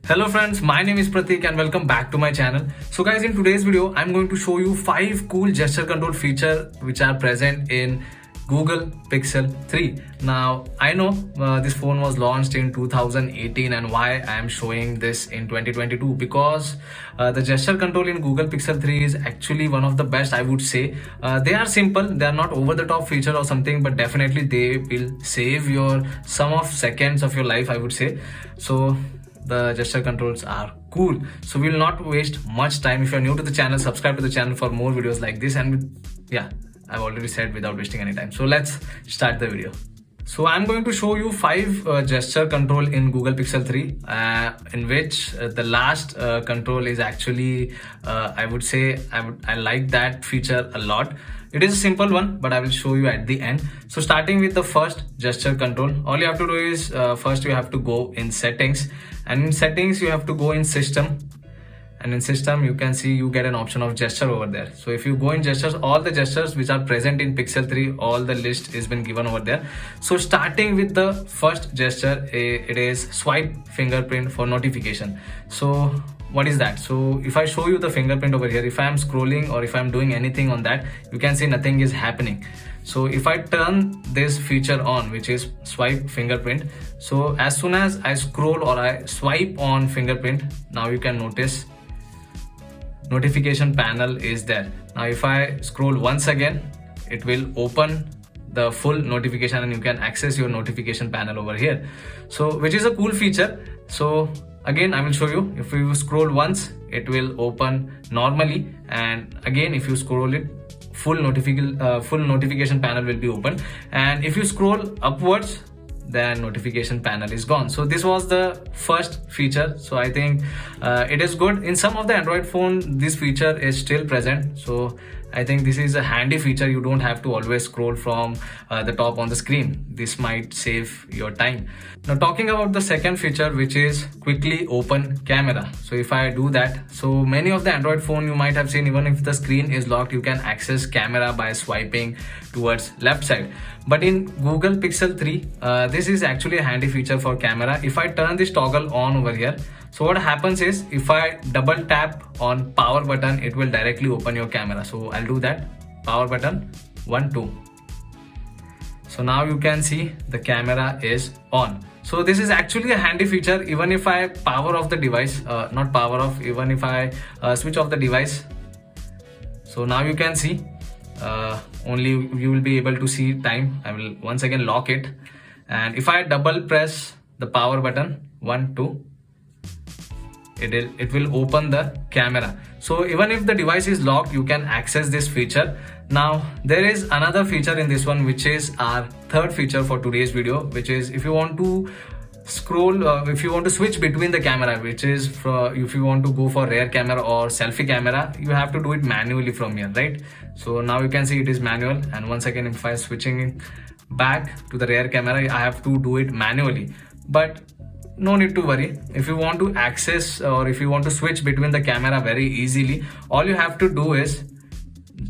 Hello friends, my name is Pratik and welcome back to my channel. So guys, in today's video, I'm going to show you 5 cool gesture control features which are present in Google Pixel-3. Now, I know this phone was launched in 2018 and why I am showing this in 2022 because the gesture control in Google Pixel-3 is actually one of the best, I would say. They are simple, they are not over the top feature or something, but definitely they will save your some of seconds of your life, I would say. So the gesture controls are cool, so we'll not waste much time. If you're new to the channel, subscribe to the channel for more videos like this. And yeah, I've already said without wasting any time, so let's start the video. So I'm going to show you 5 gesture control in Google Pixel 3 in which the last control is actually I would say I like that feature a lot. It is a simple one, but I will show you at the end. So starting with the first gesture control, all you have to do is first you have to go in settings, and in settings you have to go in system, and in system you can see you get an option of gesture over there. So if you go in gestures, all the gestures which are present in Pixel 3, all the list is been given over there. So starting with the first gesture, it is swipe fingerprint for notification. So what is that? So if I show you the fingerprint over here, if I am scrolling or if I'm doing anything on that, you can see nothing is happening. So if I turn this feature on, which is swipe fingerprint, so as soon as I scroll or I swipe on fingerprint, now you can notice notification panel is there. Now if I scroll once again, it will open the full notification and you can access your notification panel over here, so which is a cool feature. So again, I will show you. If you scroll once, it will open normally, and again if you scroll it, full notification panel will be open, and if you scroll upwards, then notification panel is gone. So this was the first feature. So I think it is good. In some of the Android phone, this feature is still present, so I think this is a handy feature. You don't have to always scroll from the top on the screen. This might save your time. Now talking about the second feature, which is quickly open camera. So if I do that, so many of the Android phone you might have seen, even if the screen is locked, you can access camera by swiping towards left side. But in Google Pixel 3, this is actually a handy feature for camera. If I turn this toggle on over here, so what happens is if I double tap on power button, it will directly open your camera. So I'll do that. Power button 1 2. So now you can see the camera is on. So this is actually a handy feature. Even if I power off the device, not power off, even if I switch off the device, so now you can see only you will be able to see time. I will once again lock it, and if I double press the power button 1 2, it will open the camera. So even if the device is locked, you can access this feature. Now there is another feature in this one, which is our third feature for today's video, which is if you want to scroll, if you want to switch between the camera, which is if you want to go for rear camera or selfie camera, you have to do it manually from here, right? So now you can see it is manual, and once again if I switching back to the rear camera, I have to do it manually. But no need to worry. If you want to access or if you want to switch between the camera very easily, all you have to do is,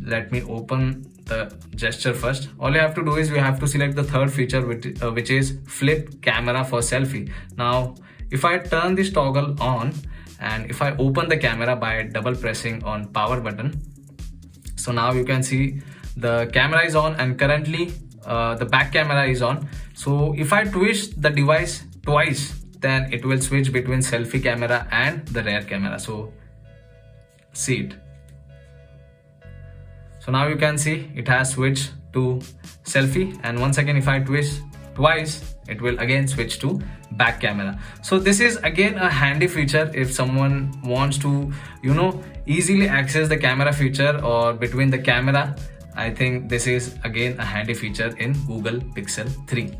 let me open the gesture first. All you have to do is you have to select the third feature, which is flip camera for selfie. Now if I turn this toggle on and if I open the camera by double pressing on power button, so now you can see the camera is on, and currently the back camera is on. So if I twist the device twice, then it will switch between selfie camera and the rear camera. So see it. So now you can see it has switched to selfie, and once again if I twist twice, it will again switch to back camera. So this is again a handy feature if someone wants to, easily access the camera feature or between the camera. I think this is again a handy feature in Google Pixel 3.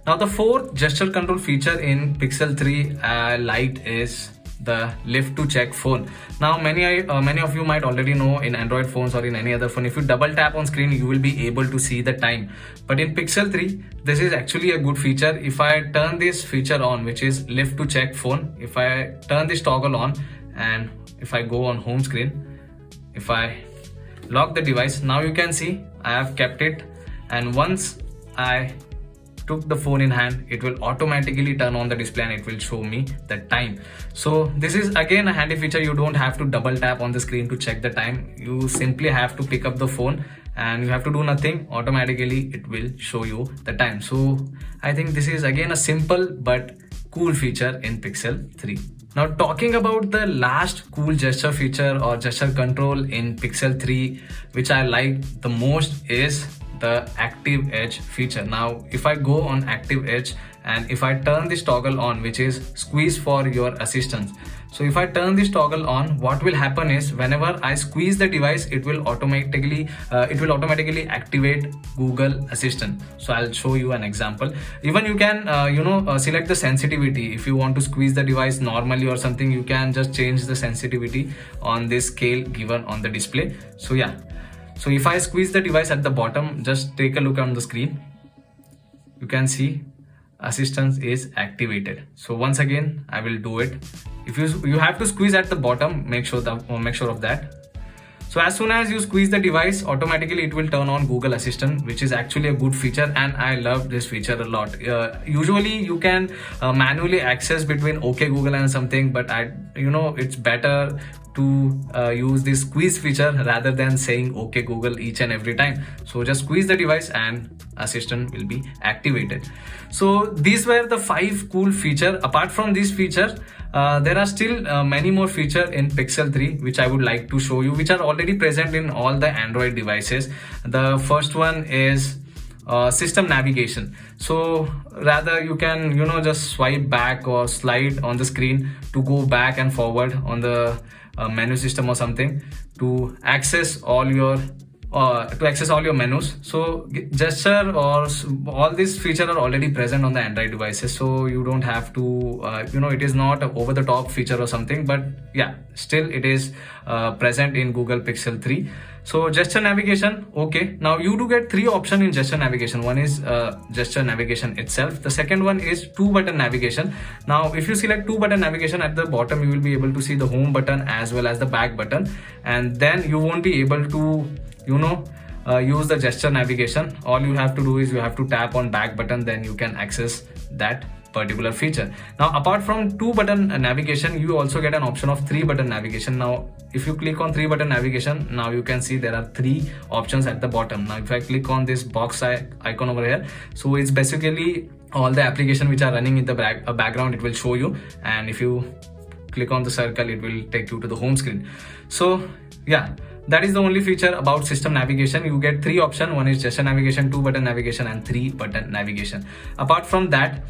Now the fourth gesture control feature in Pixel 3 I liked is the lift to check phone. Now many of you might already know, in Android phones or in any other phone, if you double tap on screen, you will be able to see the time. But in Pixel 3, this is actually a good feature. If I turn this feature on, which is lift to check phone, if I turn this toggle on and if I go on home screen, if I lock the device, now you can see I have kept it, and once I took the phone in hand, it will automatically turn on the display and it will show me the time. So this is again a handy feature. You don't have to double tap on the screen to check the time. You simply have to pick up the phone and you have to do nothing. Automatically it will show you the time. So I think this is again a simple but cool feature in Pixel 3. Now talking about the last cool gesture feature or gesture control in Pixel 3 which I like the most is the active edge feature. Now if I go on active edge and if I turn this toggle on, which is squeeze for your assistance. So if I turn this toggle on, what will happen is whenever I squeeze the device, it will automatically activate Google Assistant. So I'll show you an example. Even you can select the sensitivity. If you want to squeeze the device normally or something, you can just change the sensitivity on this scale given on the display. So yeah, so if I squeeze the device at the bottom, just take a look on the screen. You can see assistance is activated. So once again I will do it. If you have to squeeze at the bottom, make sure of that. So as soon as you squeeze the device, automatically it will turn on Google Assistant, which is actually a good feature, and I love this feature a lot. Usually you can manually access between OK Google and something, but it's better to use this squeeze feature rather than saying OK Google each and every time. So just squeeze the device and Assistant will be activated. So these were the 5 cool features. Apart from this feature, there are still many more features in Pixel 3 which I would like to show you, which are already present in all the Android devices. The first one is system navigation. So rather you can just swipe back or slide on the screen to go back and forward on the menu system or something to access all your menus. So gesture or all these features are already present on the Android devices, so you don't have to it is not an over the top feature or something, but yeah, still it is present in Google Pixel 3. So gesture navigation, okay. Now you do get 3 options in gesture navigation. One is gesture navigation itself. The second one is 2-button navigation. Now if you select 2-button navigation, at the bottom you will be able to see the home button as well as the back button, and then you won't be able to use the gesture navigation. All you have to do is you have to tap on back button, then you can access that particular feature. Now apart from 2-button navigation, you also get an option of 3-button navigation. Now if you click on 3-button navigation, now you can see there are 3 options at the bottom. Now if I click on this box icon over here, so it's basically all the application which are running in the background, it will show you, and if you click on the circle, it will take you to the home screen. So yeah, that is the only feature about system navigation. You get 3 options. One is gesture navigation, 2-button navigation, and 3-button navigation. Apart from that,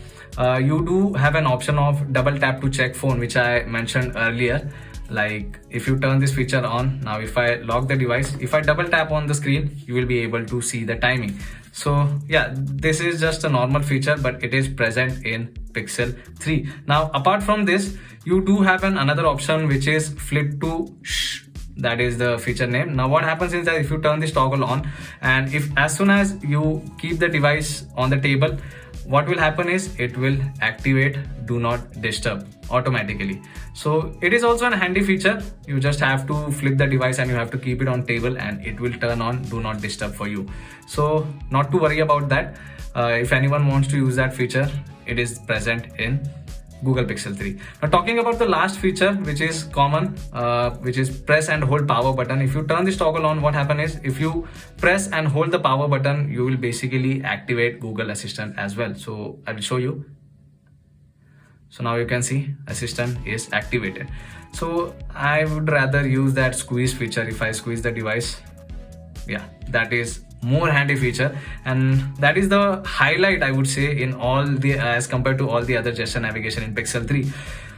you do have an option of double tap to check phone, which I mentioned earlier. Like if you turn this feature on, now if I lock the device, if I double tap on the screen, you will be able to see the timing. So yeah, this is just a normal feature, but it is present in Pixel 3. Now apart from this, you do have another option which is flip to shh. That is the feature name. Now what happens is that if you turn this toggle on, and if as soon as you keep the device on the table, what will happen is it will activate do not disturb automatically. So it is also a handy feature. You just have to flip the device and you have to keep it on table and it will turn on do not disturb for you. So not to worry about that. If anyone wants to use that feature, it is present in Google Pixel 3. Now talking about the last feature, which is common, which is press and hold power button. If you turn this toggle on, what happens is if you press and hold the power button, you will basically activate Google Assistant as well. So I will show you. So now you can see Assistant is activated. So I would rather use that squeeze feature. If I squeeze the device, yeah, that is more handy feature, and that is the highlight, I would say, in all the as compared to all the other gesture navigation in Pixel 3.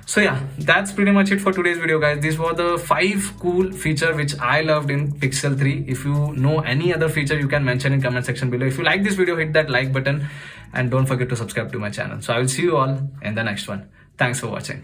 So yeah, that's pretty much it for today's video, guys. These were the 5 cool features which I loved in Pixel 3. If you know any other feature, you can mention in comment section below. If you like this video, hit that like button and don't forget to subscribe to my channel. So I will see you all in the next one. Thanks for watching.